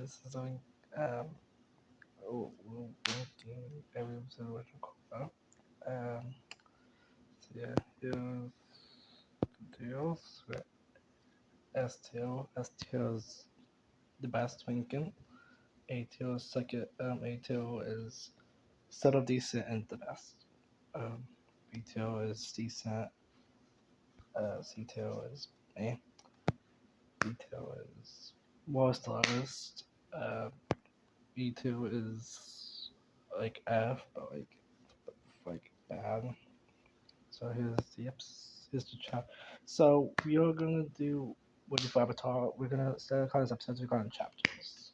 this is doing um winking every episode with Korra. Um, so yeah, here's the deals with S2. Is the best winking. A2 is second. A2 is sort of decent and the best. Um, B2 is decent. C2 is A. B2 is worst lowest. B2 is like F, but like bad. So here's the chat. So we are gonna do with Avatar. We're gonna instead of calling this episodes, we're calling chapters.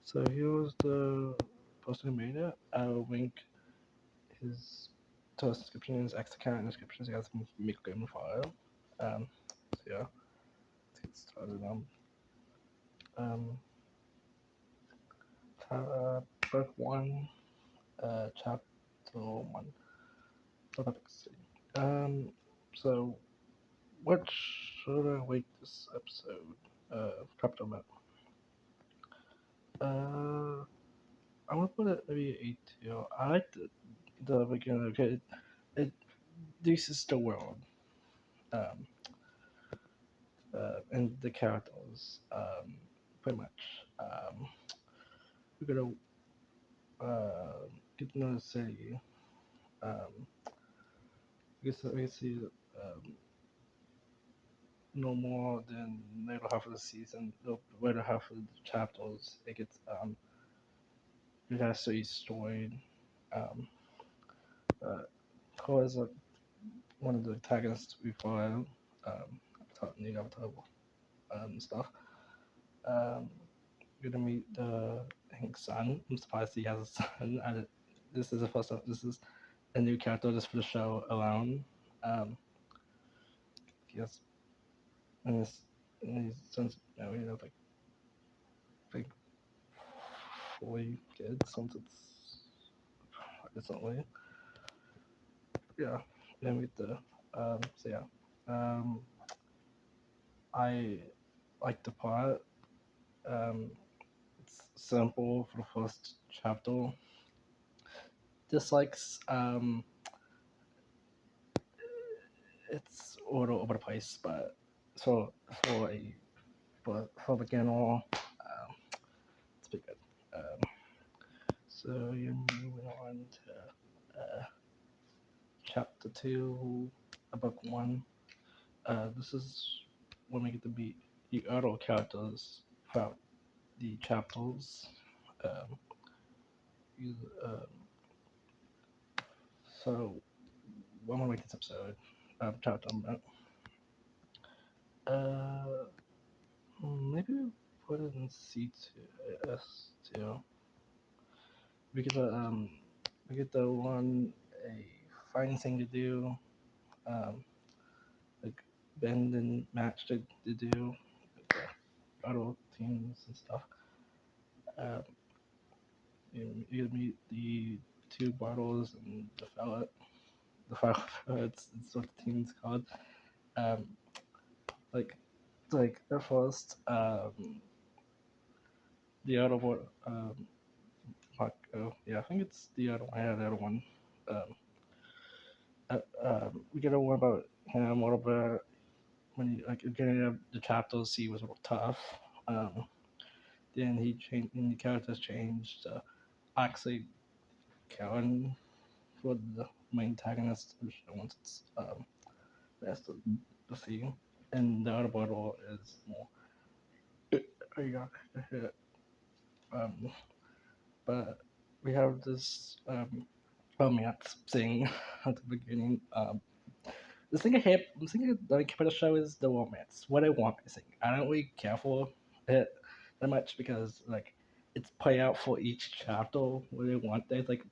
So here's the person who made it. I'll link his to his description, his X account and descriptions. He has a make a game file. So yeah, let's get started. Um, book one, chapter one. Topics. Um, so what should I rate this episode? Chapter one. Uh, I'm gonna put it maybe 8 2. I like the beginning. Okay, it this is the world. Um, and the characters. Pretty much. We're gonna get to know the city. Um, we see um, no more than the later half of the season. The later half of the chapters, it gets it has to be story. Um, Cole is one of the antagonists we follow. New Avatar stuff. Um, you're gonna meet the I think son. I'm surprised he has a son. This is the first time. This is a new character just for the show alone. Um, yes, and his son's like 40 kids since it's recently. Yeah, yeah, meet the so yeah. Um, I like the plot. Um, it's simple for the first chapter. Dislikes it's a little over the place, but so for a for a beginner, it's pretty good. So you're moving on to chapter two, book one. This is when we get to meet the other characters throughout the chapters. Um, you, um, so when we make this episode, chapter uh, maybe we put it in C two, S two. We get the one a fine thing to do, um, like bend and match to do, like the auto teams and stuff. Um, you meet the two bottles and the fella. The fella, it's what the team's called. Um, like at first, the other one, yeah, I think it's the other one. Yeah, the other one. Um, we get a one about him a little bit when he like getting the chapters. He was a little tough. Um, then he changed, and the characters changed. Actually, Karen for the main antagonist once it's that's the scene, and the other bottle is more. Oh, you got hit. Um, but we have this romance thing at the beginning. The thing I like about the show is the romance. What I want missing. I don't really care for it that much because like it's play out for each chapter what I want. They like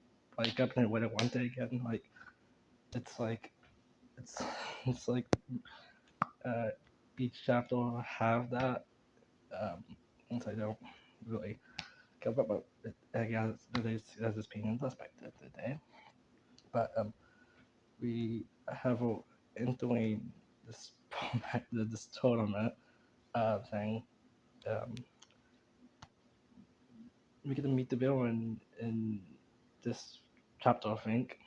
up and what I want it again. Like it's like it's it's like uh, each chapter have that. Once I don't really care about it, I guess there's this pain aspect of the day. But we have entering this this tournament thing. Um, we get to meet the villain in this chapter, I think.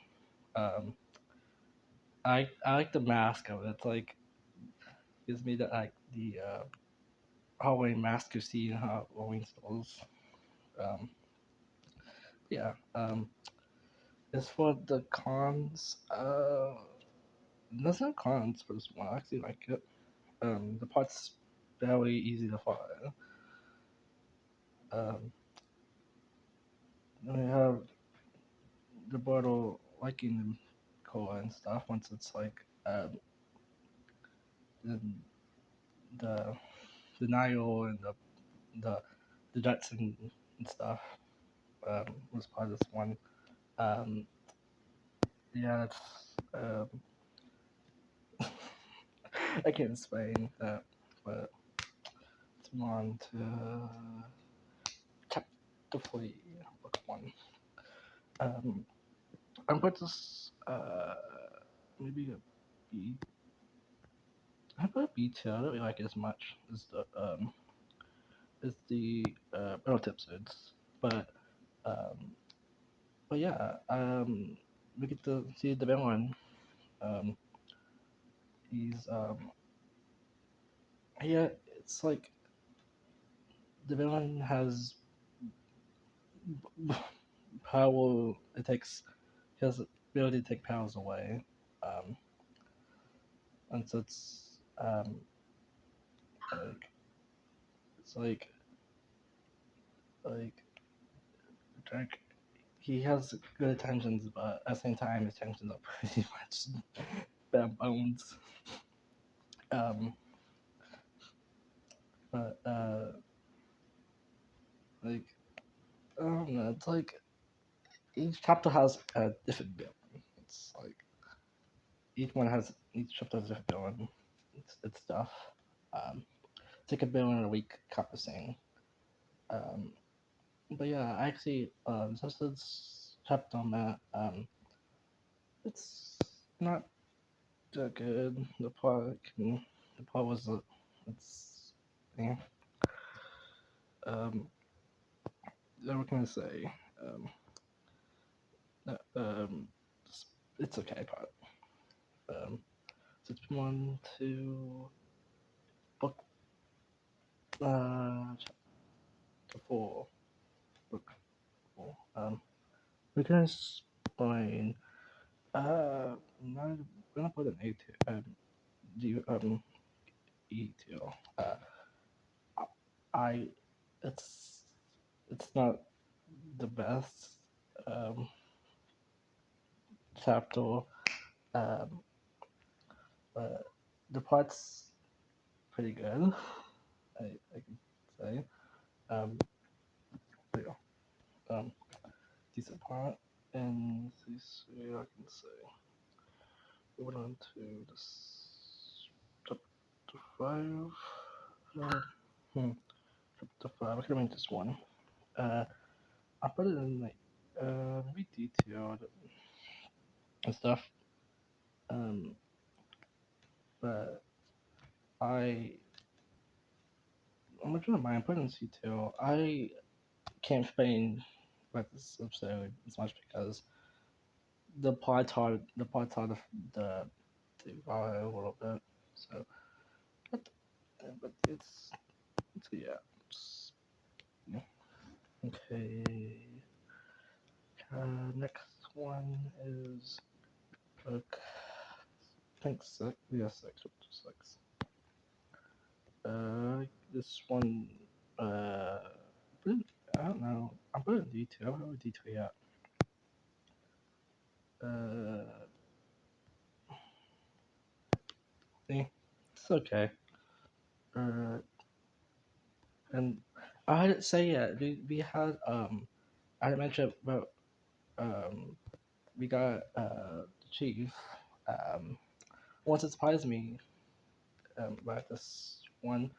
Um, I like the mask of it. It's like gives me the like the Halloween mask you see in Halloween stores. Um, yeah. As for the cons, there's no cons for this one. I actually like it. The plot's fairly easy to follow. Um, we have the bottle liking the cola and stuff once it's like the the, the Nile and the the Jets and stuff was part of this one. Um, yeah, it's I can't explain that, but let's move on to chapter 3, book 1. Um, I'm going to maybe a B. I put a B tier. I don't really like it as much as the penalty episodes, but um, but yeah, we get to see the villain. Um, he's yeah, it's like the villain has power. It takes he has the ability to take powers away, um, and so like it's like like he has good intentions, but at the same time his intentions are pretty much bare bones. Um, but like I don't know, it's like each chapter has a different villain. It's like each chapter has a different villain. It's tough. Um, take a villain a week kind of thing. Um, but yeah, actually, since this chapter on that, it's not that good. The plot was it's yeah. Um, what can I say? Um, it's, it's okay, but so it's one, two, book, chapter 4, book 4. We can explain. I'm gonna put an A tier. Do E tier. Uh, I, it's it's not the best chapter. Um, but the plot's pretty good. I can say. Um, but yeah, decent plot, and this I can say. Moving on to this chapter 5. Uh, hmm, chapter 5. I can read this one. Uh, I put it in like maybe detailed and stuff. Um, but I I'm not gonna mind putting in detail. I can't explain about this episode as much because the plot's hard to follow a little bit. So, but but it's yeah. It's, yeah. Okay. Next one is book. I think six. Yeah, six. Chapter 6. This one. Uh, I don't know. I'm putting detail. I don't have a detail yet. Uh, eh, it's okay. Uh, and I didn't say yet. We had I didn't mention about um we got the chief once it surprised me about this one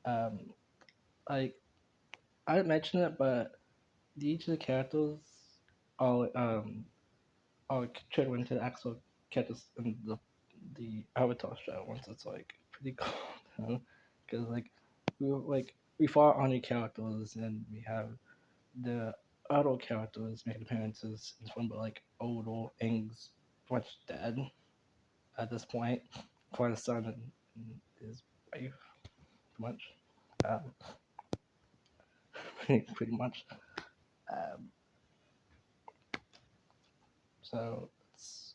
um like I didn't mention it, but each of the characters are contributing to the actual characters in the Avatar show. Once it's like pretty cool, because like we fought on the characters and we have the adult characters make appearances in this one, but like Odo Aang's pretty much dead at this point for his son and his wife, pretty much. Um, pretty much. Um, so it's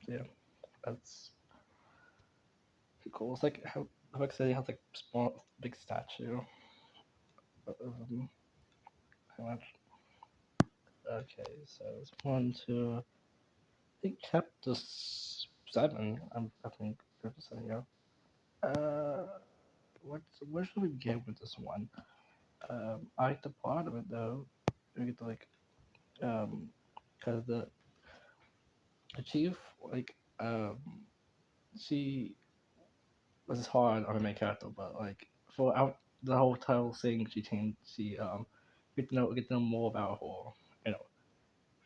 yeah, that's pretty cool. It's like how like I said, he has like small big statue of him. Pretty much. Okay, so it's one, two, I think chapter seven. I think chapter seven. Yeah. Uh, where should we begin with this one? I like the plot of it though. We get to like cause the chief like she was hard on the main character, but like for out the whole title thing, she changed. She get to know more about her, you know,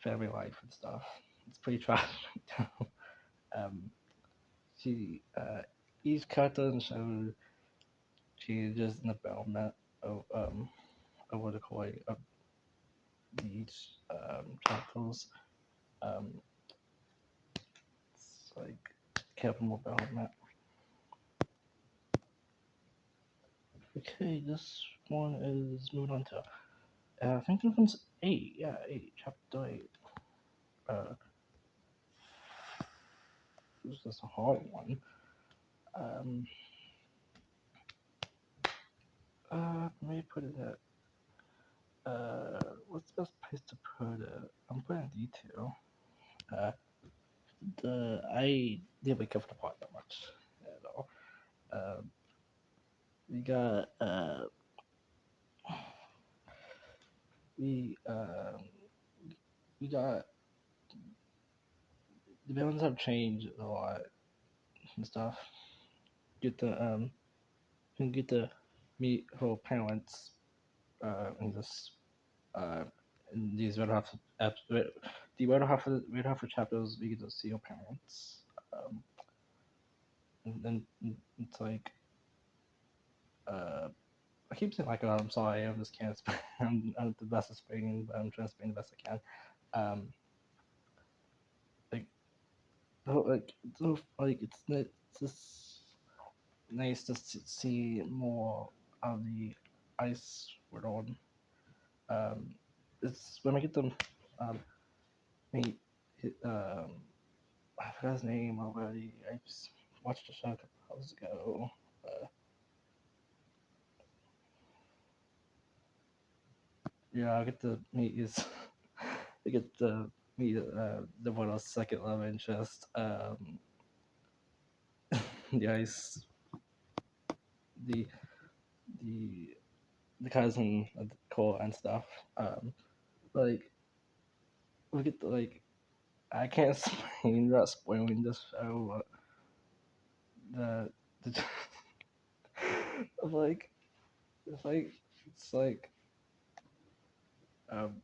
family life and stuff. It's pretty tragic. um, she each character in the show changes in the development of what they call it, of these chapters. Um, it's like capable development. Okay, this one is moving on to I think this one's eight. Yeah, eight. Chapter eight. Uh, this is a hard one. Um, let me put it at what's the best place to put it? I'm putting detail. Uh, the I didn't wake up the part that much at all. Um, we got we we got the villains have changed a lot and stuff. Get to you get to meet her parents in this uh in these red half the red half of chapters we get to see her parents. Um, and then it's like uh I keep saying like I'm sorry, I'm just can't explain. I'm the best at explaining, but I'm trying to explain the best I can. Um, like like it's just nice to see more of the ice world. Um, it's when I get them um meet I forgot his name already. I just watched the show a couple hours ago. Yeah, I get to meet his. I get to meet the one second love interest. The ice, the the the cousin of the Cole and stuff. Um, like we get to like I can't explain without spoiling this show. But the like it's like it's like um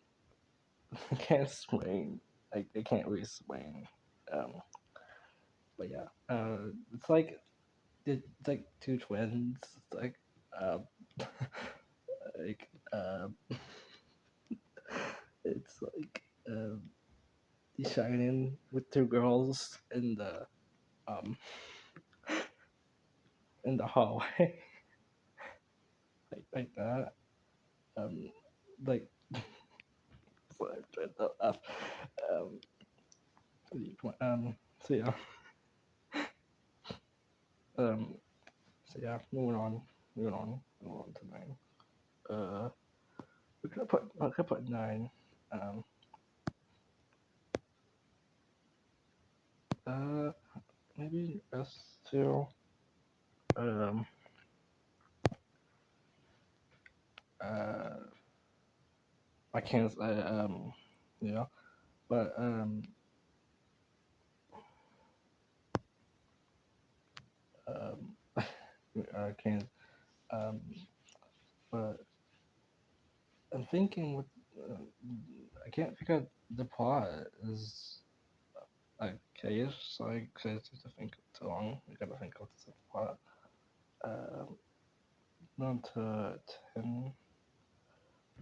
I can't explain. I can't really explain. Um, but yeah, it's like two twins. It's um, like it's like the Shining with two girls um in the hallway like that. Um, like sorry, I'm trying to laugh. Um, so yeah, um, so yeah, moving on to nine. Uh, I could put nine. Um, uh, maybe S two. Um, uh, I can't. Yeah, but um, I can't. Um, but I'm thinking with. I can't figure out the plot is okay. So I just to think too long. We gotta think of the plot. Um, on to 10.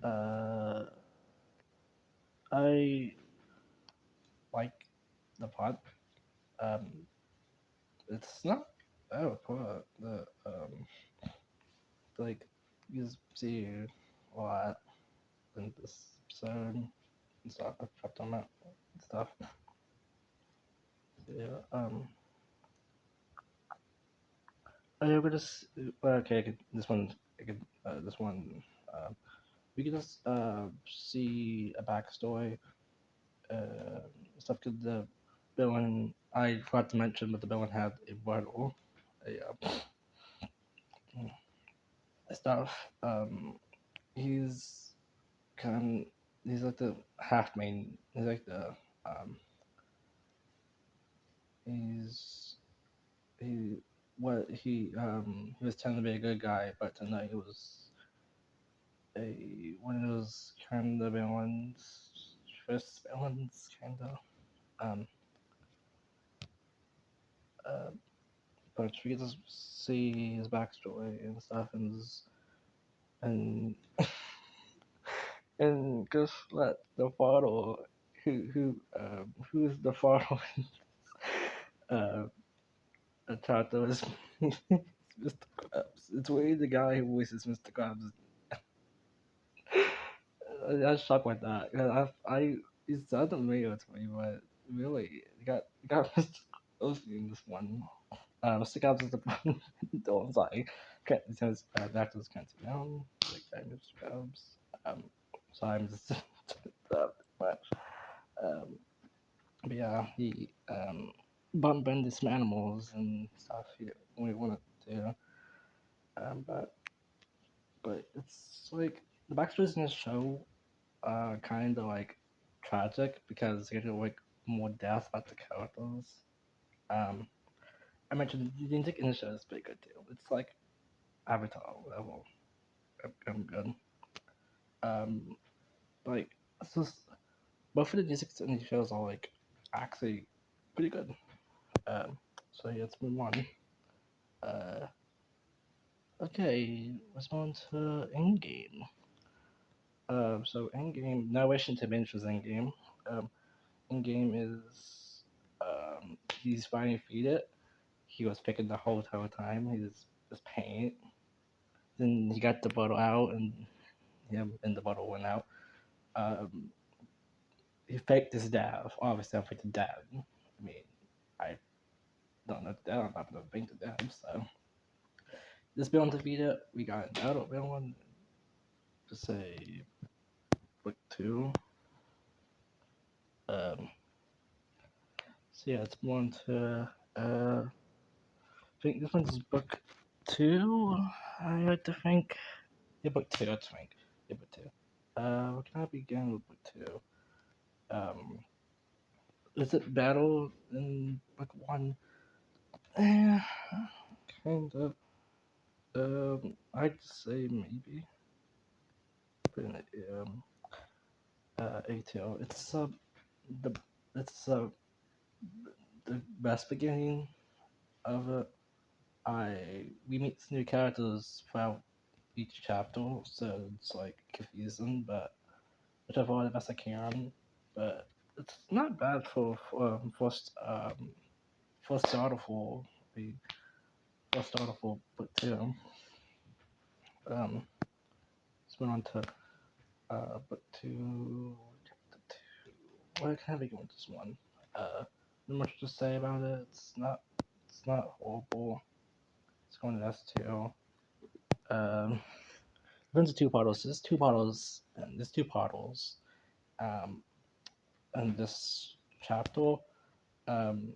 Uh, I like the plot. Um, it's not bad plot. Like you see a lot in this episode and stuff. I've talked on that stuff. Yeah. I would just okay. This one. I could. This one. We could just see a backstory. Stuff because the villain. I forgot to mention, but the villain had a bottle. A stuff. He's kind. He's like the half main. He's like the. He's he. What he was trying to be a good guy, but tonight he was a one of those kind of villains, first villains, kind of. Um, uh, but we get to see his backstory and stuff, and and guess what? The father, who's the father? uh, Tato is Mr. Krabs. It's way the guy who voices Mr. Krabs. I was shocked with that. 'Cause I it sounded familiar to me, but really, you got Mr. Krabs in this one. Mr. Krabs is the oh, I'm sorry. Okay, it says actors can't see down. Like Mr. Krabs. So I'm just that much. Um, but yeah, he bump into some animals and stuff. We wanted to, um, but but it's like the backstories in the show kind of like tragic because you get like more death about the characters. Um, I mentioned the music in the show is pretty good too. It's like Avatar level. I'm good. Um, like it's just both of the music in the shows are like actually pretty good. So yeah, let's move on. Uh, okay, let's move on to Endgame. So Endgame, no wishing to binge was Endgame. Um, Endgame is he's finally defeated. He was picking the whole time. He was just paying. Then he got the bottle out, and him and the bottle went out. Um, he faked his dad. Obviously, I faked the dad. I mean, I don't know. I don't know if the dad. So this villain defeated. We got an adult villain. To say book two. Um, so yeah, it's more into I think this one's book two. I like to think. Yeah, book two. I think. Yeah, book two. What can I begin with book two? Um, is it battle in book one? Eh, kind of. I'd say maybe. But ATL. The it's the best beginning of it. We meet new characters throughout each chapter, so it's like confusing, but which I've the best I can. But it's not bad for first starter for the first starter for book two. Um, let's move on to book two. Chapter two. What can I begin with this one? Not much to say about it. It's not horrible. It's going to S two. Um, there's two bottles. There's two bottles, and there's two bottles. Um, and this chapter. Um,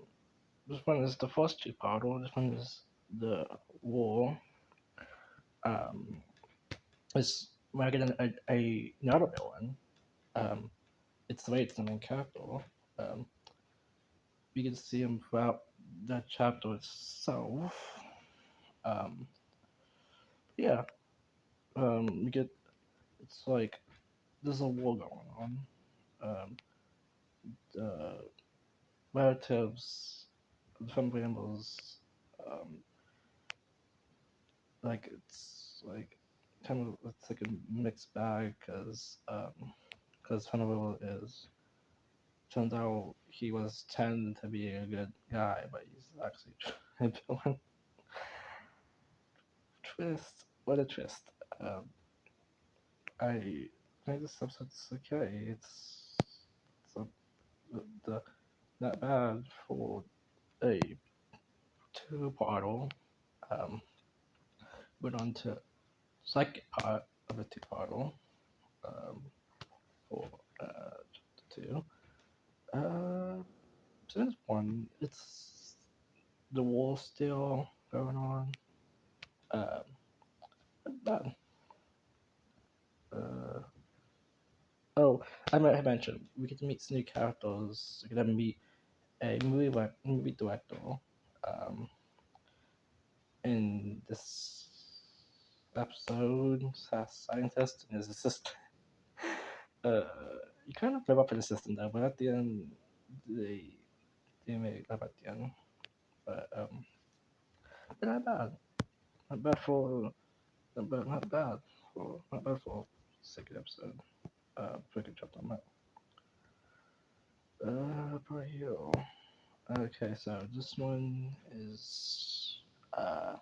this one is the first two bottle. This one is the war. Um, it's when I get another villain. Um, it's the way it's the main character. Um, we can see him throughout that chapter itself. Um, yeah. We get it's like there's a war going on. Um, the relatives, the family members, um, like it's like kind of it's like a mixed bag because Hannibal is turns out he was tend to be a good guy, but he's actually a villain. Twist, what a twist. Um, I think this episode's okay. It's the not bad for a two-parter. Um, went on to second part of a two-parter. Um, for chapter two. Since one, it's the war still going on. Um, but uh, oh, I might have mentioned we get to meet some new characters. We get to meet a movie director. Um, in this episode, scientist and his assistant. Uh, you kind of live up to the system though, but at the end, they they make live at the end. But not bad. Not bad for not bad for second episode. Pretty good job on that. Right here. Okay, so this one is oh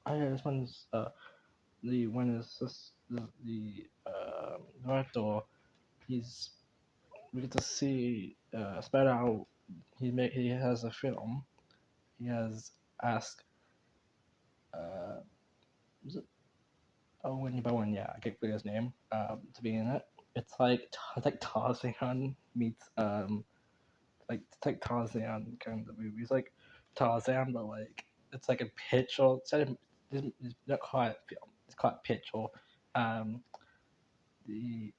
yeah, this one's the one is this, the director. He's we get to see spread out. He has a film. He has asked uh was it Owen Bowen, yeah, I can't forget his name, to be in it. It's like Tarzan meets like it's like Tarzan kind of movie. It's like Tarzan, but like it's like a picture. It's not quite film. It's quite picture. Um, the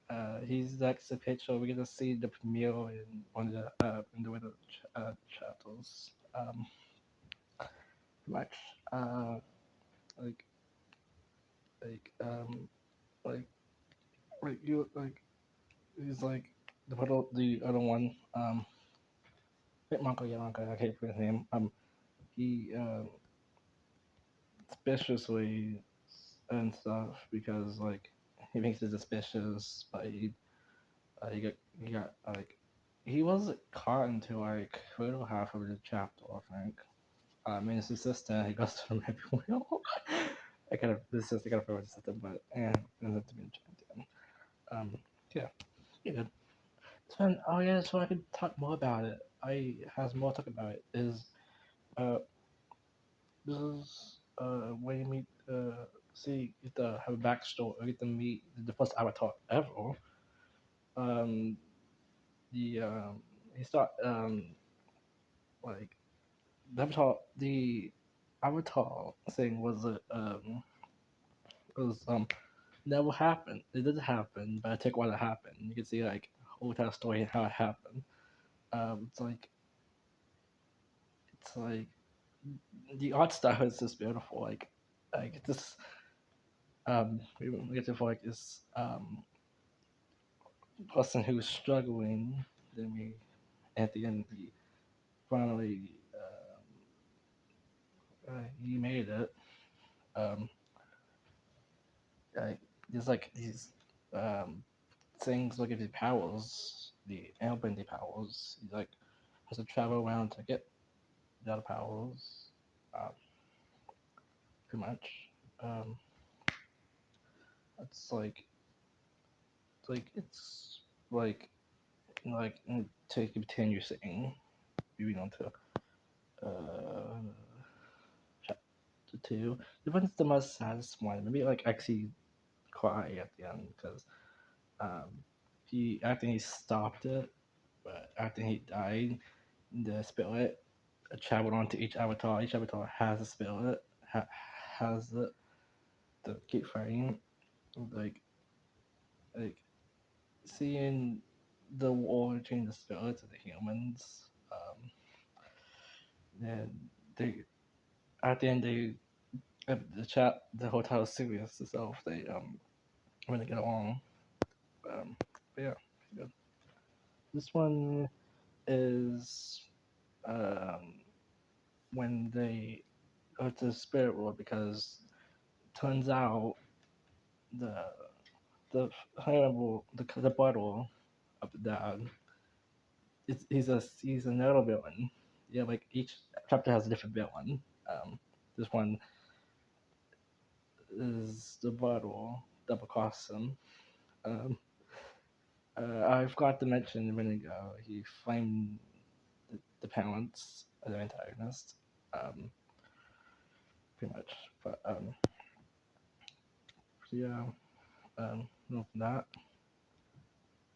he's like the picture. We get to see the premiere in one of the in the other chapters. Much uh like like um like you like he's like the other one Monko, yeah, Monko, I can't forget his name. He suspiciously and stuff because like he makes it suspicious, but he got like he wasn't caught until like middle half of the chapter, I think. I mean, his assistant he goes to the maybe wheel. I kind of this is I kind of forgot his assistant, but yeah, ends up to be enchanted. Yeah, yeah. Good. So, oh yeah, so I could talk more about it. I has more to talk about it. Is uh this is when you meet see you get to have a backstory, you get to meet the first avatar ever. Um the he start like the avatar thing was never happened. It did happen, but it took a while to happen. You can see like whole entire story and how it happened. It's like the art style is just beautiful. Like this we get to like this person who was struggling. Then we at the end he finally he made it. Um, like there's like these um, things like his powers, the airbending powers. He like has to travel around to get the other powers. Um, Pretty much. Um, it's it's like to continue saying moving on to uh chapter two. The one's the most saddest one. Maybe like actually cry at the end because um he after he stopped it, but after he died, the spirit traveled onto each avatar. Each avatar has a spirit, has it to keep fighting. Like like seeing the war between the spirits and the humans. And they at the end they the hotel is serious itself. They really get along. But yeah, good. This one is um when they go to the spirit world because turns out the the horrible the bottle of the dad. He's another villain. Yeah, like each chapter has a different villain. This one is the bottle double cross him. Um, I forgot to mention a minute ago. He flamed the parents of the antagonist. Um, Pretty much. But so yeah. No, that.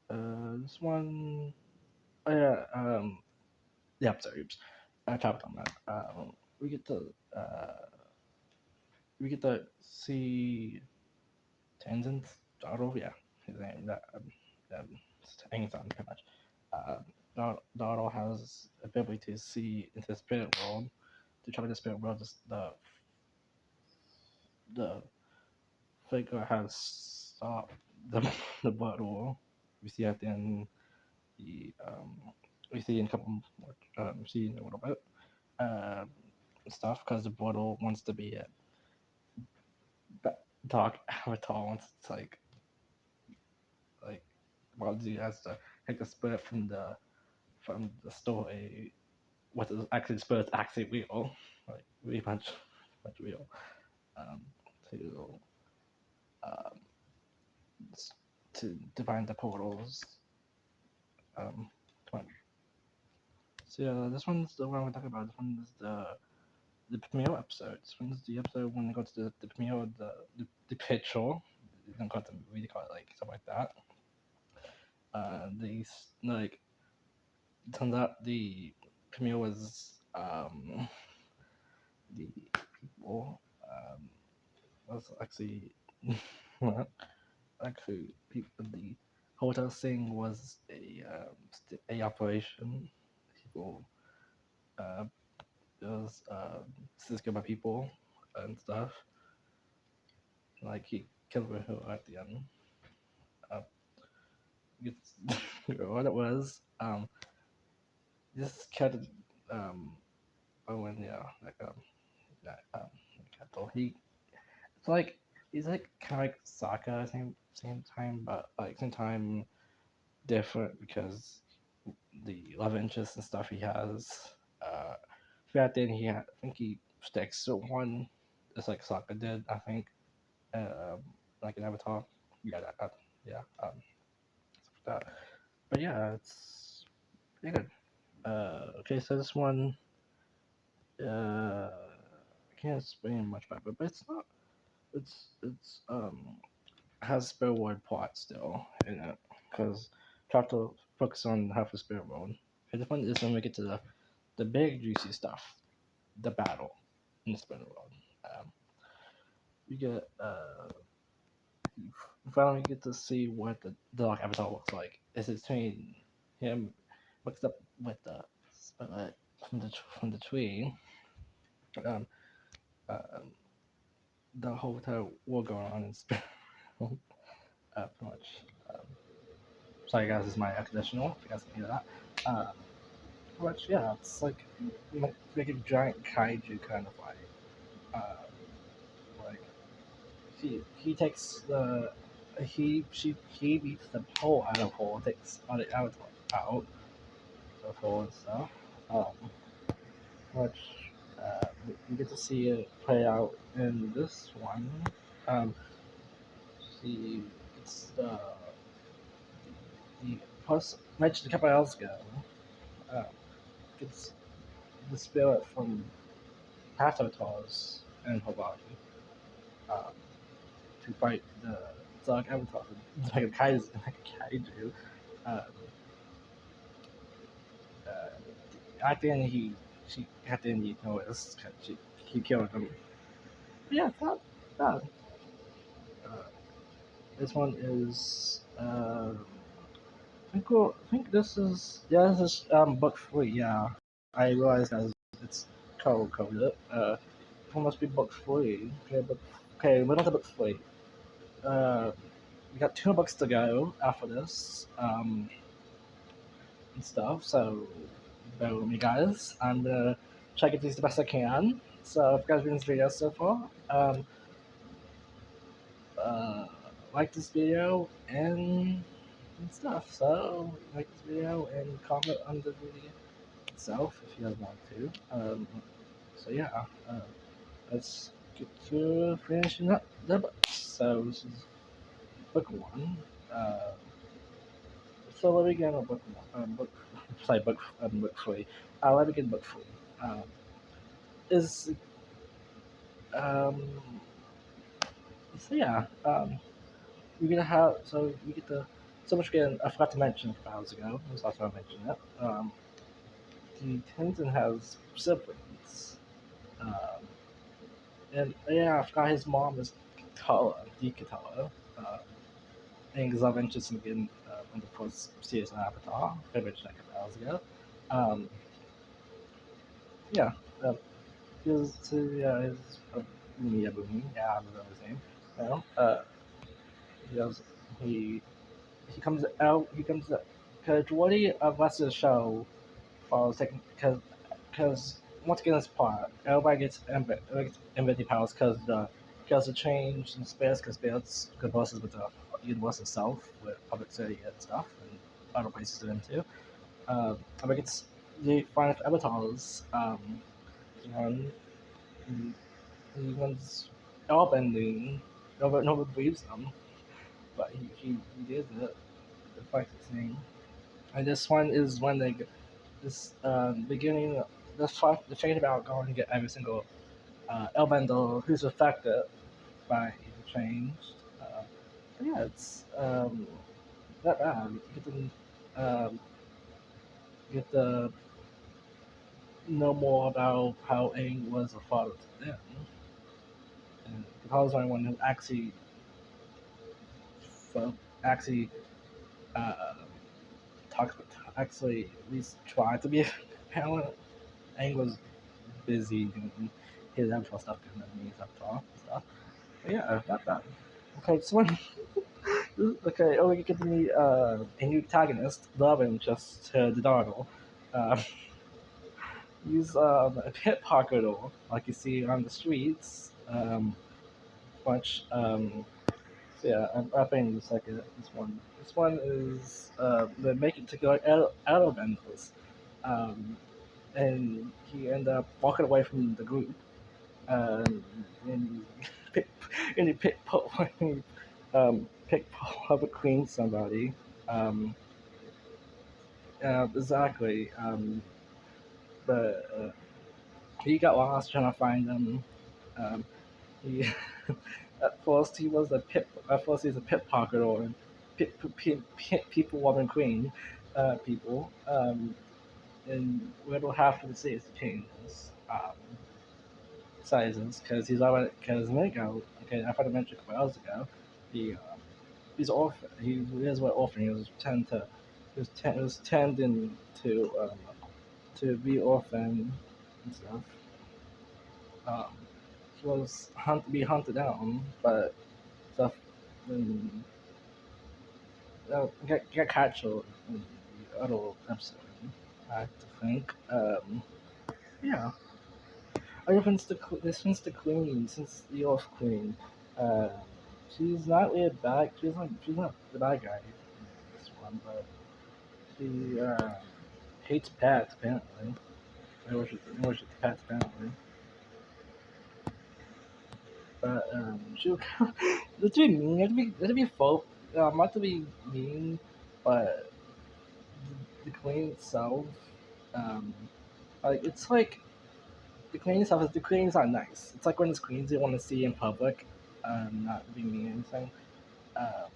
This one. Oh yeah. The episode. Oops. I talked on that. We get to we get to see Tenzin daughter. Yeah, his name. Angson, pretty much. Daughter has ability to see into the spirit world. To travel the spirit world, just the figure has stopped the the bottle. We see at the end the we see in a couple more see in a little bit uh, stuff because the bottle wants to be a dark avatar. Wants to like well, he has to take the spirit from the story. What is actually the spirit's actually real, like really much real. Um, to um, to define the portals. Um, so yeah, this one's the one we're talking about. This one is the premiere episode. This one's the episode when they go to the premiere of the picture. They don't got the movie, they call it like stuff like that. These like turns out the premiere was the people was actually actually people the hotel thing was a operation. People uh, it was Cisco by people and stuff. Like he killed her at the end. Uh, it's, what it was. This cat. Um, Owen, yeah, like yeah, Kettle. It's like he's like kind of like Sokka at the same time, but like same time different because the love interest and stuff he has. Throughout then I think he sticks to one, just like Sokka did. I think, like an Avatar. Yeah, yeah, that. But yeah, it's pretty good. Okay, so this one, I can't explain much about it, but it's not. It's has spirit world plot still in it because try to focus on half the spirit world. And this one is when we get to the big juicy stuff, the battle in the spirit world. We get you finally get to see what the Dark Avatar looks like. It's between him mixed up with the spirit from the tree. Um, um, the whole entire war going on in spirit. Pretty much. Um, Sorry, guys, this is my air conditioner. If you guys can hear that. Which, yeah, it's like a giant kaiju kind of like. Uh, like he takes the he beats the whole out of hole, takes all the out of hole and stuff. Um, which we get to see it play out in this one. Um, see, it's the plus mentioned a couple hours ago. Uh, gets the spirit from Patatars and Hawaii um, to fight the Dark Avatar, like a kaiju. Um, at the end, at the end he noticed because he killed him. But yeah, it's not bad. Uh, this one is I think this is this is book 3. Yeah, I realized that it's color coded. It must be book 3. Okay, we're not to book 3. Uh, we got 2 books to go after this and stuff. So bear with me, guys. I'm gonna try to get these the best I can. So if you guys been this video so far, uh, like this video and stuff. So like this video and comment on the video itself if you guys want to. So yeah, uh, let's get to finishing up the books. So this is book one. Uh, so let me get on book one. Sorry, book three. Let me get book three. Um, is um, so yeah. You're gonna have so you get the so much again. I forgot to mention a few hours ago. I was also going to mention it. The Tenzin has siblings. Um, and yeah, I forgot his mom is Katala, the Katala. And because I've mentioned again in the first series of Avatar, I mentioned a couple hours ago. Um, yeah, uh, his Miyabumi, yeah, I remember his name. You know, he does, he he comes out, because what of us the show follows taking because once again this part, everybody gets invented powers because the change in space because bosses with the universe itself with public city and stuff and other places to them too. Everybody gets the find avatars. One he wants airbending. Nobody believes him, but he did it. The fight thing. And this one is when they this beginning the change about going to get every single Elbender who's affected by the change. Uh, yeah, it's not bad. You um, get to know more about how Aang was a father to them. And I was the only one who felt, actually uh, talked, actually at least tried to be a parent. Aang was busy doing his actual stuff, doing the stuff, stuff. But yeah, not bad. Okay, so when okay, oh, we get to meet a new antagonist, Lovin, just the Dartle. Uh, he's a pickpocketer, like you see on the streets. Bunch. So yeah, I think it's like this one. This one is they make it to go Elbenders. Um, and he ended up walking away from the group. Um, and he pick, and he pick public queen somebody. Um, exactly. But he got lost trying to find them. Um, he at first he was a pit. At first he's a pickpocket or people woman queen people. And we'll have to see his changes. Sizes because he's already because Mingo. Okay, I forgot to mention a couple hours ago. He he's orphan. He is what orphan. He was he was tending to be orphan and stuff. Um, he was be hunted down, but stuff and get captured in the other episode. I have to think. Yeah. Oh, since the queen, since the Earth Queen, uh, she's not really a bad. She's not the bad guy in this one, but she hates pets apparently. I worship the pets apparently. But she to be mean. To be folk. Not to be mean, but the queen itself, um, like it's like the queen itself is the queen's not nice. It's like when the queens you want to see in public, not being mean or anything. Um,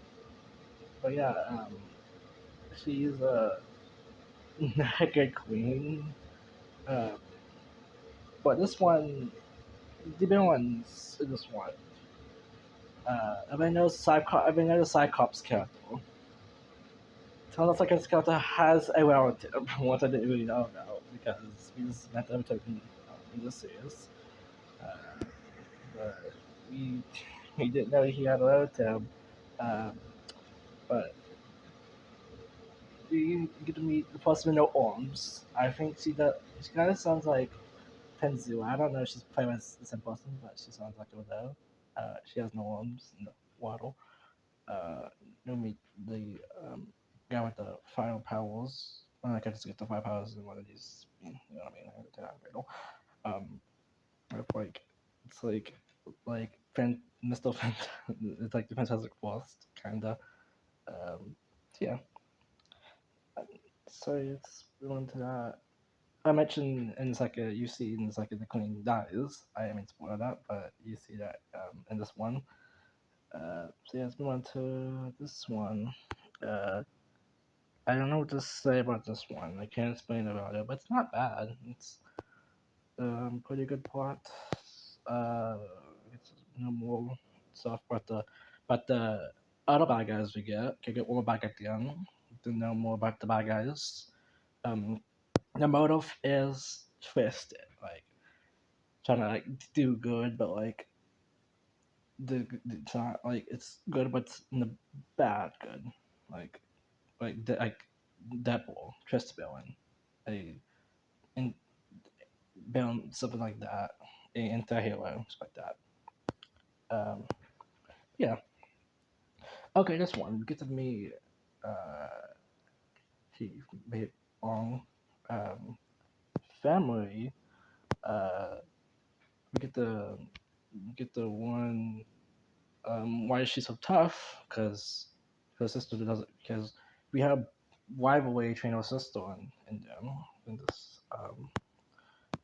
but yeah, she's not a good queen. Uh, but this one, the big ones in this one. I've been know the Cyclops character. Sounds like his character has a relative, what I didn't really know about because we just met them in this series. Uh, but we we didn't know he had a relative. Um, but we get to meet the person with no arms. I think she kind of sounds like Tenzu. I don't know if she's playing as the same person, but she sounds like her though. She has no arms. No. Waddle. You meet the guy with the final powers. Like I just get the five powers in one of these. You know what I mean? I don't know. Of like it's like Mr. It's like the Fantastic Force kinda. So yeah, so it's going to that. I mentioned in second you see in second the Queen dies. I mean spoiler that, but you see that in this one. So yeah, let's move on to this one. Uh, I don't know what to say about this one. I can't explain about it, but it's not bad. It's pretty good plot. It's no more stuff, but the other bad guys we get one back at the end to know more about the bad guys. Um, the motive is twisted, like trying to like do good, but like it's not like it's good, but it's in the bad good, like like Deadpool, twisted villain, a in villain something like that, a anti-hero, stuff like that. Um, yeah. Okay, this one get to me. Uh, he made on um, family. Uh, we get the one. Why is she so tough? Because her sister doesn't. Because we have rivalry between our sister and them in this.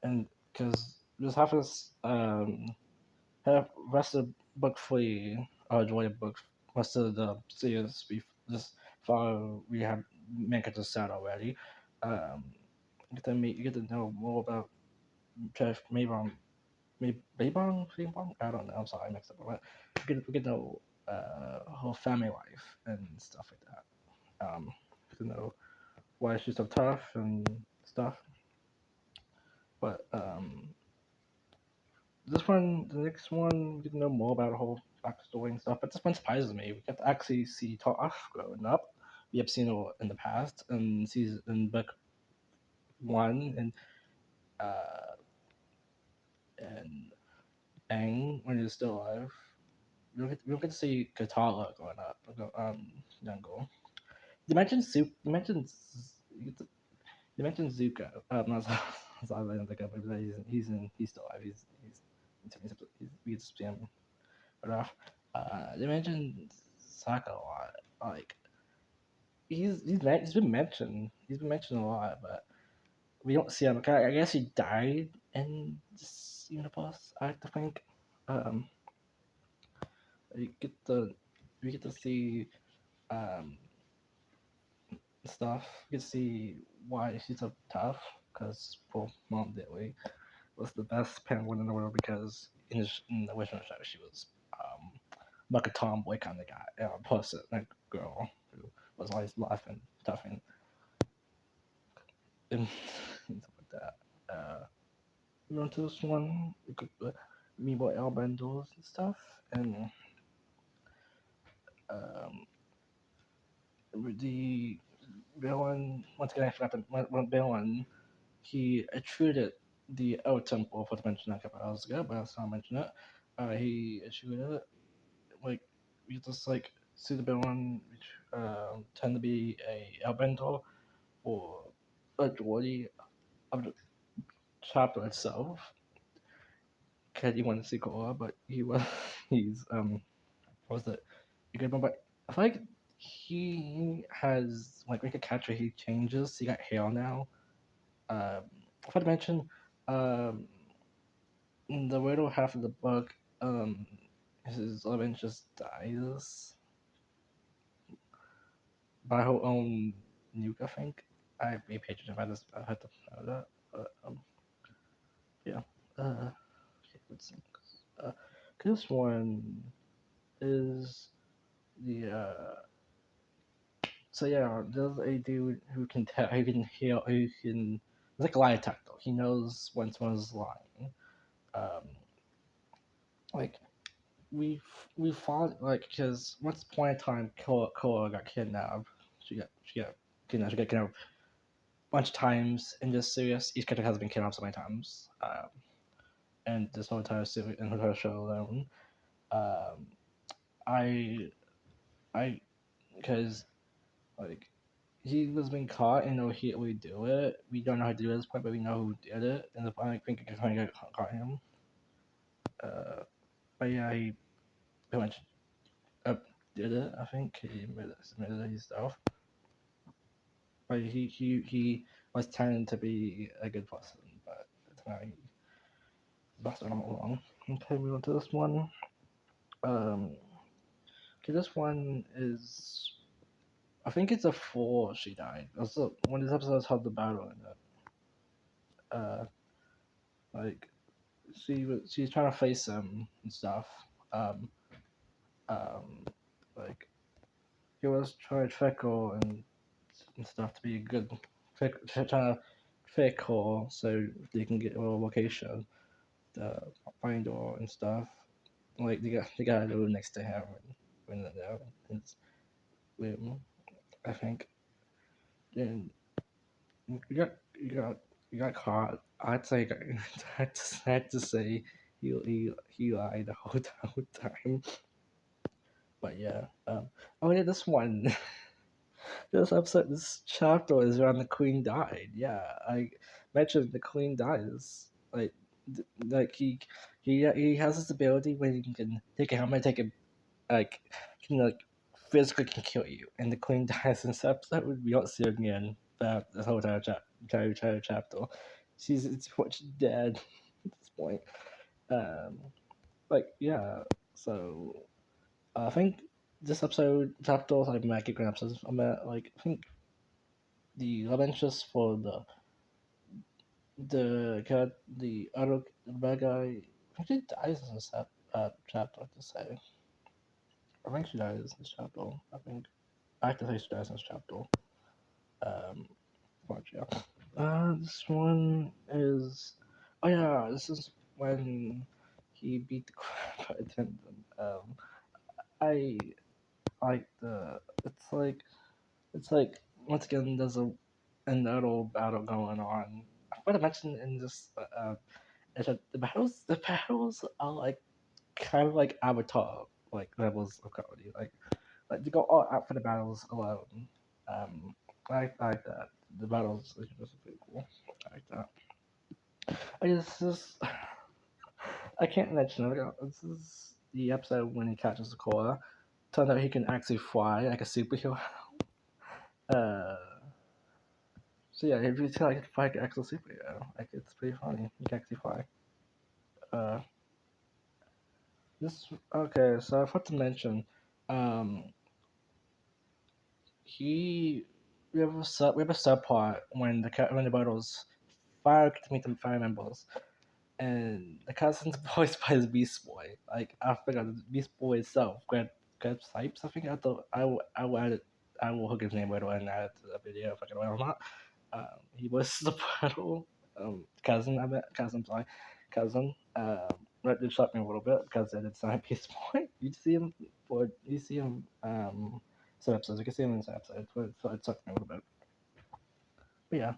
And because this happens. Have rest of the book free or enjoy the book rest of the series we just far we have make it to set already. Um you get to know more about Jeff Mayborn Mayborn? I don't know, I'm sorry I mixed up but we get to know her family life and stuff like that. To know why she's so tough and stuff. But this one, the next one, we get to know more about her whole backstory and stuff. But this one surprises me. We get to actually see Toph growing up. We have seen her in the past in season in book one uh and Aang when he's still alive. We don't get to see Katara growing up. Younger. You mentioned Zuko. You mentioned Zuko. Not sorry, I don't think of it, but he's still alive. We get to see him enough. They mentioned Sokka a lot. Like he's been mentioned. He's been mentioned a lot, but we don't see him. I guess he died in this universe. I like to think. Um, we get the we get to see um stuff. We get to see why she's so tough. Because poor Mom Dilly was the best penguin in the world because in the original show she was like a tomboy kind of guy, person, like girl who was always laughing, tough, and stuff like that. We went to this one, we could meet with El Bendos and stuff, and um, the villain, once again, I forgot the one villain, he attributed the El Temple for the mention a couple hours ago, but I still mention it. He attributed it, like, we just like see the villain, which tend to be a El Bento or a majority of the chapter itself. Because you want to see Korra, but he was he's what was it? You can remember? I feel like he has like a catcher. He changes. He got hair now. Um, I forgot to mention um in the middle half of the book his love interest dies by her own nuke. I think I may page if I just I had to know that. But yeah. Okay, let's see. Uh, this one is the so yeah, there's a dude who can tell, who can hear, who can. It's like a lie detector. He knows when someone's lying. Um, like we fought like because once upon a time, Koa got kidnapped. She got kidnapped. She got kidnapped a bunch of times in this series. Each character has been kidnapped so many times. And this whole entire series and her show alone. Um, I I because like he was being caught and know he would do it. We don't know how to do this part, but we know who did it. And the I think I kind of caught him. Uh, but yeah, he pretty much uh, did it. I think he admitted it himself. But he was tending to be a good person, but he busted him along. Okay, we on to this one. Um, okay, this one is. I think it's a four. She died. Also, one of these episodes had the battle in it. Like she's trying to face him and stuff. Um, um, like he was trying to trick her and stuff to be a good trying to trick her so they can get her location, the find her and stuff. Like they got to live next to him when they're there in his room, I think. And you got caught. I'd say I had to say he lied the whole time. But yeah. Oh yeah, this one, this episode, this chapter is around the queen died. Yeah, I mentioned the queen dies. Like he has this ability where he can take a helmet, take a like can like physically can kill you, and the queen dies in this episode. We don't see her again. The whole entire chapter. She's it's much dead at this point. Um, yeah. So I think this episode chapters like Maggie Grand episodes. I'm at like I think the love interest for the cat the other the bad guy. I think she dies in this chapter. To say, I think she dies in this chapter. I think I have to say she dies in this chapter. Um, but yeah. This one is. Oh yeah, this is when he beat the crap out of him. I like the. It's like once again there's another battle going on. I forgot to mention in this is that the battles are like kind of like Avatar like levels of quality. Like to go all out for the battles alone. Um, I like that. The battles are just pretty cool. I like that. This is I can't mention it. This is the episode when he catches the koala. Turns out he can actually fly like a superhero. Uh, so yeah, if you tell like fly like an actual superhero, like it's pretty funny. He can actually fly. Uh, this okay. So I forgot to mention, um, he we have a subplot when when the battles fire to meet the fire members, and the cousin's voiced by the Beast Boy. Like I forgot the Beast Boy itself, Greg Sipes. I think I will add it. I will hook his name right away and add it to the video if I can or not. He was the battle cousin. I bet cousin. Sorry, cousin. That did shock me a little bit because it did sound Beast Boy. You see him some episodes. You can see him in some episodes. So it sucked me a little bit. But yeah,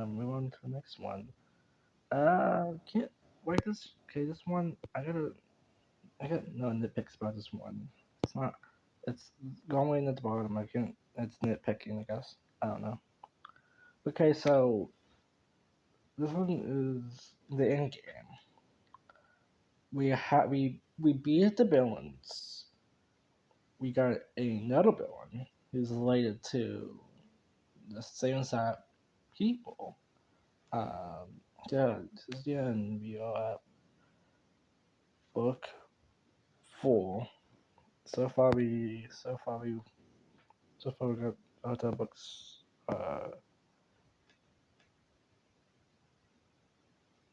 move on to the next one. Can't wait this. Okay, this one I got no nitpicks about this one. It's not. It's going at the bottom. I can't. It's nitpicking. I guess. I don't know. Okay, so this one is the end game. We beat the villains. We got another villain who's related to the same side people. Yeah, this is the end. We are at book 4. So far we got out of books.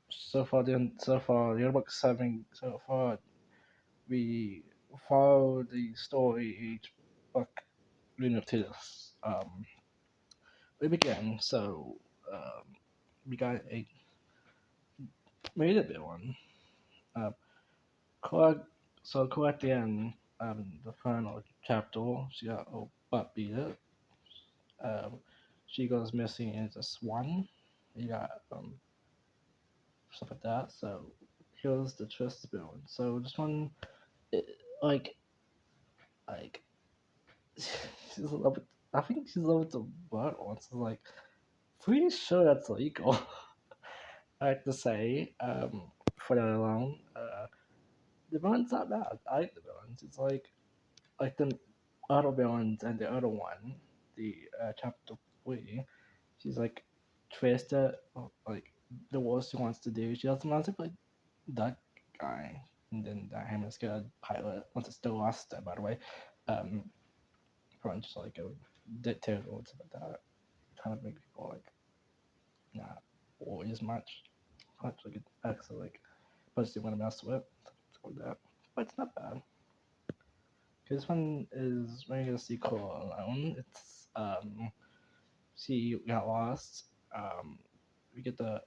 So far the other books having so far we follow the story each book leading up to this. We begin. So um, we got a made a bit one. Uh, Korra, so Korra at the end, the final chapter, she got her butt beat it. Um, she goes missing in this one. You got stuff like that. So here's the twist build. So this one, it, like like she's in love with, I think she's in love with the bird once. It's like pretty sure that's illegal. I have to say, for that alone, the villain's not bad. I like the villains. It's like the other villains and the other one, the chapter 3. She's like twisted, like the worst she wants to do. She doesn't want to play that guy, and then that him is good pilot. Once it's still lost, by the way, um, probably just like a dictator or something like that. Kind of make people like not always much like it actually like, but you want to mess with something like that. But it's not bad. Because this one is when you're gonna see Cole alone. It's she got lost. We get the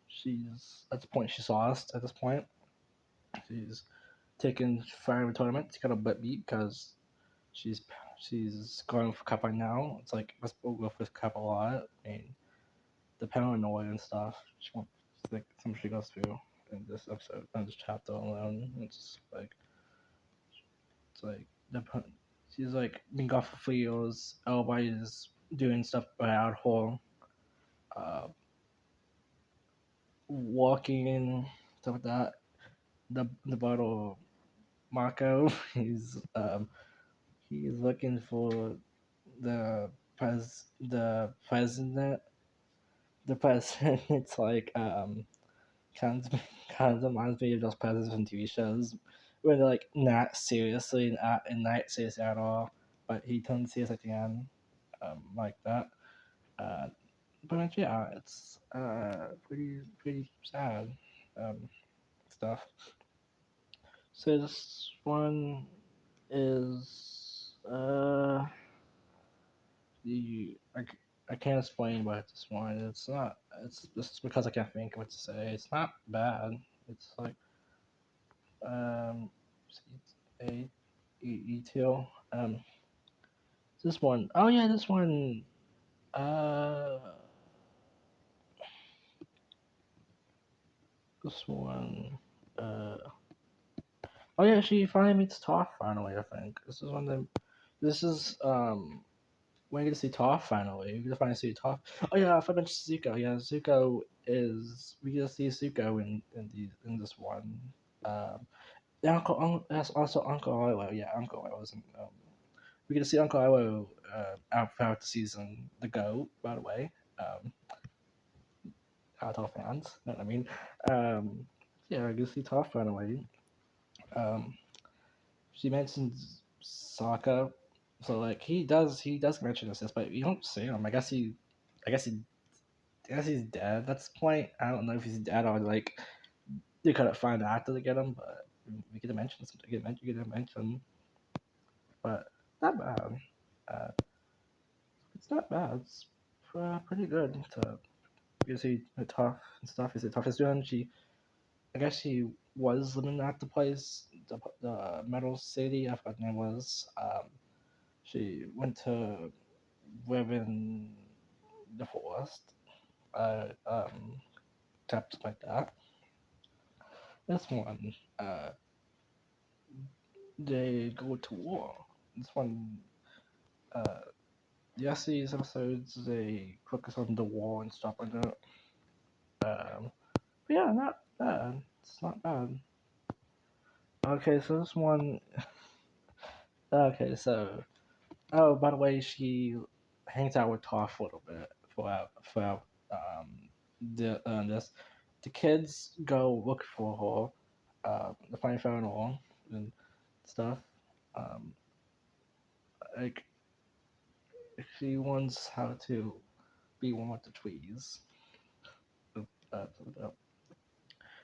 she's at the point she's lost at this point. She's taking fire in tournament. She got a butt beat because she's she's going for cup right now. It's like let's go for cup a lot. I mean the paranoia and stuff. She wants like something she goes through in this episode, in this chapter alone. It's like the she's like being off for years. Everybody's doing stuff without her. Uh, walking stuff like that. The bottle Marco, he's looking for the president. The president. It's like kind of kind of reminds me of those presidents from TV shows where they're like not seriously and not serious at all, but he turns serious at the end, like that. Uh, but yeah, it's pretty sad um, stuff. So this one is the I can't explain about this one. It's not. It's just because I can't think of what to say. It's not bad. It's like um, a tail. This one. Oh yeah, this one. Uh, this one. Uh, oh yeah, she finally meets Toph finally. I think this is one of them. This is when you get to see Toph finally. You get to finally see Toph. Oh yeah, if I mentioned Zuko, yeah, Zuko is we get to see Zuko in this one. Um, yeah, that's also Uncle Ilo. Yeah, Uncle Ilo is in. We get to see Uncle Ilo out the season. The goat, by the way. Um, Toph fans, know what I mean. Um, yeah, we get to see Toph finally. Um, she mentions Sokka, so like he does mention this, but you don't see him. I guess he I guess he's dead. That's the point. I don't know if he's dead or like they couldn't find an actor to get him, but we get to mention something. Get to mention, but not bad. Uh, it's not bad. It's pretty good. To you see tough and stuff. Is it tough is doing? I guess she was living at the place, the Metal City. I forgot the name was. She went to live in the forest. Taps like that. This one, they go to war. This one, uh, yesterday's episodes, they focus on the war and stuff like that. But yeah, not bad. It's not bad. Okay, so this one, okay, so, oh, by the way, she hangs out with Toph a little bit for this. The kids go look for her, to find her and stuff. Um, like she wants how to be one with the trees. Uh,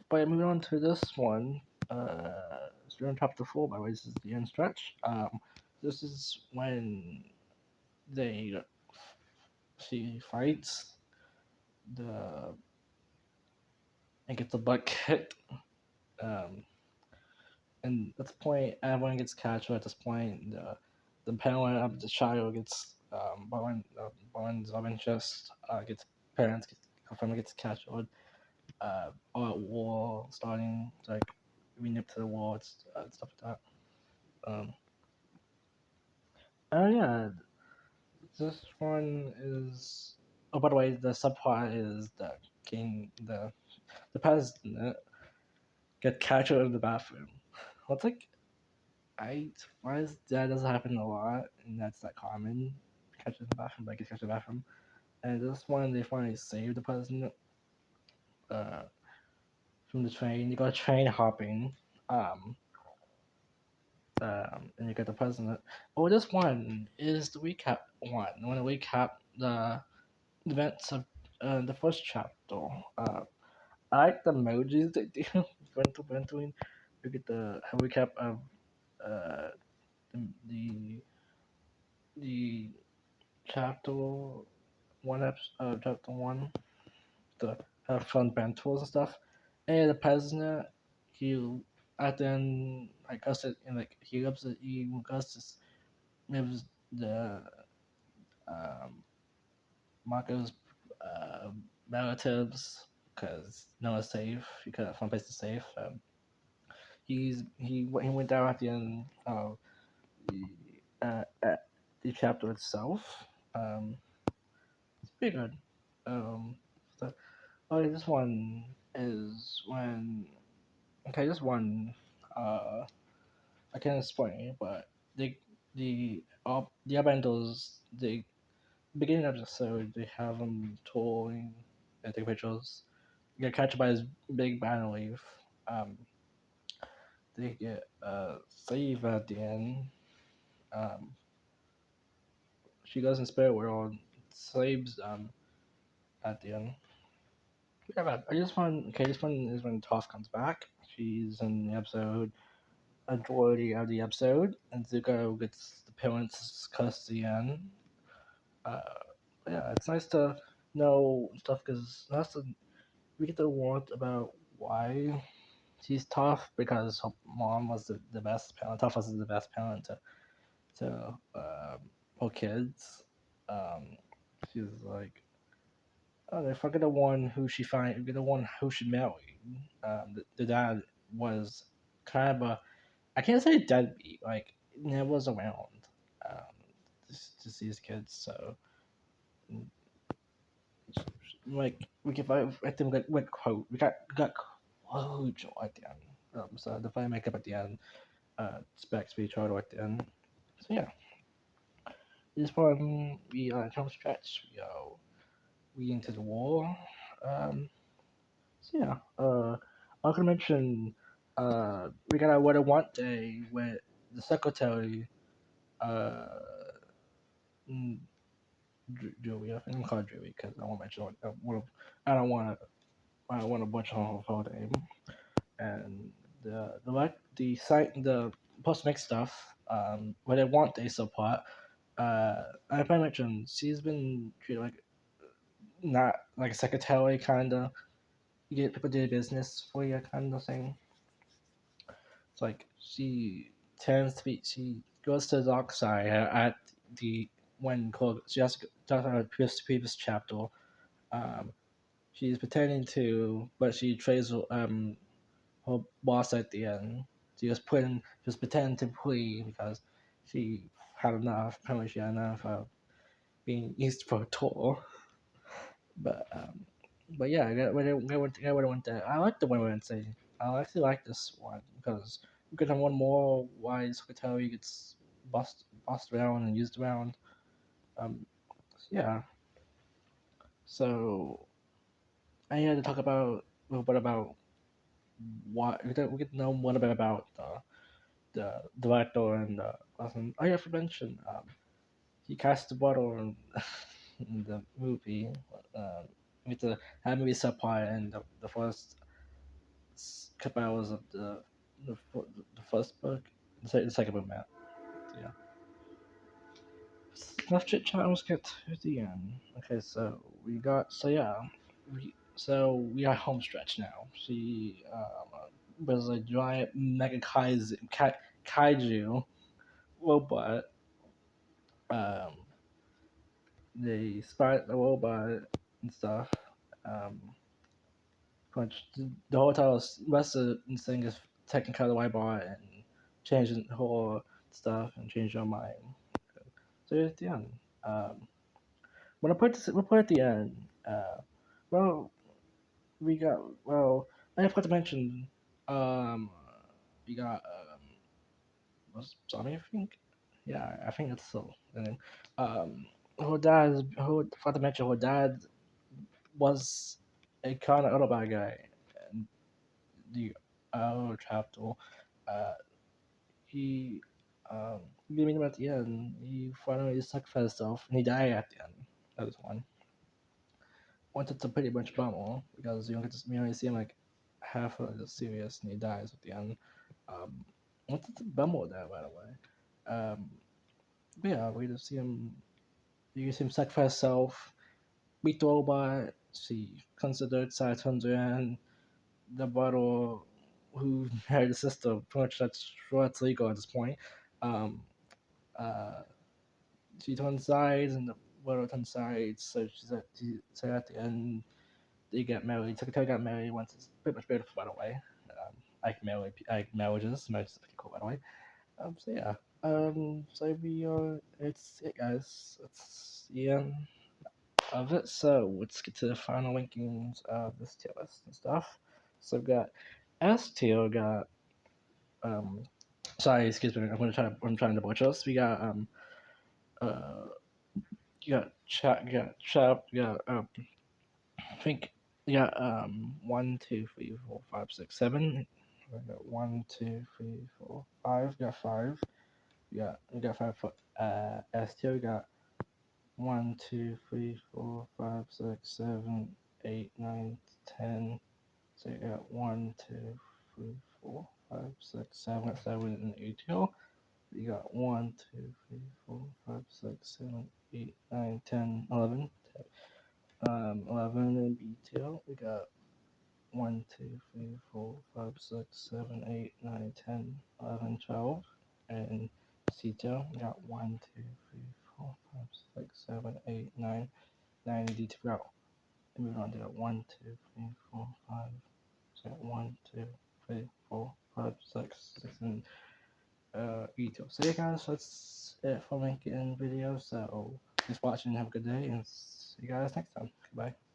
but yeah, moving on to this one, we're on chapter 4, by the way, this is the end stretch. This is when they she fights the and gets the butt kicked. Um, and at this point, everyone gets captured. At this point, the parent of the child gets Bowen's love interest gets parents get confirmed gets captured. All at war starting like we nip to the war, stuff like that. Um, Yeah, this one is. Oh, by the way, the subplot is the king, the president get captured in the bathroom. What's like I why is that doesn't happen a lot, and that's not common. Captured in the bathroom, like get captured in the bathroom. And this one, they finally saved the president uh, from the train. You got train hopping, um, and you got the president. Oh, this one is the recap one. I want to recap the events of the first chapter. Uh, I like the emojis they do. Between you get the a recap of uh, the the chapter one episode, chapter one, the have fun banters and stuff. And the president, he at the end, like I said, and like he Augustus lives the um, Marco's uh, relatives because no one's safe. He couldn't find a place to safe. He went down at the end of the the chapter itself. Um, it's pretty good. Um, so, oh, this one is when okay, this one I can't explain, but the Abandons the beginning of the episode they have them touring and take pictures. Get catched by this big banner leaf. Um, they get saved at the end. Um, she goes in spirit world, saves at the end. Yeah, but I just want okay. This one is when Toph comes back. She's in the episode a majority of the episode, and Zuko gets the parents' custody in. Uh, yeah, it's nice to know stuff because we get to learn about why she's tough because her mom was the best parent. Tough was the best parent to her kids. Um, she's like, oh, if I get the one who she find, get the one who she married. The dad was kind of a I can't say deadbeat. Like never was around um, to see his kids. So like I think we got quote we got quote at the end. So the fire makeup at the end, specs we tried at the end. So yeah, this one we home stretch. We into the wall. Um, so yeah, I can mention we got a what I want day with the secretary. Uh, mm, Joey. I think I'm called Joey because I want to mention I don't want to I don't want to butcher her whole name. And the site the post mix stuff where they want their support. I mentioned she's been treated like not like a secretary kind of. You get people do business for you kind of thing. It's like she goes to the dark side at the when called she has to talk about previous chapter. Um, she's pretending to, but she trades her boss at the end. She was pretending to plea because she had enough. Apparently, she had enough of being used for a tour. But yeah, I went there. I like the one Wednesday. I actually like this one because we could have one more wise hotel you gets bossed around and used around. Um, yeah. So I had to talk about a little bit about what we could know more about the director and awesome. Oh yeah, I forgot to mention he cast the bottle in the movie with the that movie subplot and the first couple hours of the first book, the second book, Matt. So, yeah, enough chit chat. Let's get to the end. Okay, so we got we are home stretch now. She was a giant mega kaiju robot. Um, they spot the robot and stuff. Um, which the whole time rest of the thing is taking care of the white bar and changing the whole stuff and changing your mind. So at the end, um, when I put this, we'll put at the end. Well, we got well. I forgot to mention. Um, we got was Johnny, I think. Yeah, I think it's so. And then, her dad, who forgot to mention, her dad was a kind of other bad guy. And the chapter, uh, he, you mean at the end, he finally sacrificed himself and he died at the end. That was one. Wanted to pretty much bummer because you don't get to, you only see him like half of the series and he dies at the end. Um, wanted to bummer that by the way. But yeah, we just see him. You can see him sacrifice himself, beat the robot. She considered Saturn and the bottle who married the sister. Pretty much that's what's legal at this point. Um, uh, she turns sides and the bottle turns sides. So at the end they get married. Secretary got married once. It's pretty much beautiful, by the way. Like marriages. Marriages is pretty cool, by the way. So yeah. So it's it, guys. It's the end of it. So let's get to the final rankings of this tier list and stuff. So we've got S tier. Got um. Sorry, excuse me. I'm trying to butcher this. We got uh. You got chat. You got chat. You got I think yeah, 1, 2, 3, 4, 5, 6, 7. We got 1, 2, 3, 4, 5. We got 5. We got 5 for S tier. We got 1, 2, 3, 4, 5, 6, 7, 8, 9, 10. So you got 1, 2, 3, 4, 5, 6, 7. Got 7 in A tier. You got 1, 2, 3, 4, 5, 6, 7, 8, 9, 10, 11. 11 in B tier. We got 1, 2, 3, 4, 5, 6, 7, 8, 9, 10, 11, 12. And C tier, we got 1, 2, 3, 4, 5, 6, 7, 8, 9. 9 D tier. We got moving on to 1, 2, 3, 4, 5. So 1, 2, 3, 4, 5, 6, 6 and E tier. So yeah, guys, that's it for making video. So thanks for watching. Have a good day, and see you guys next time. Goodbye.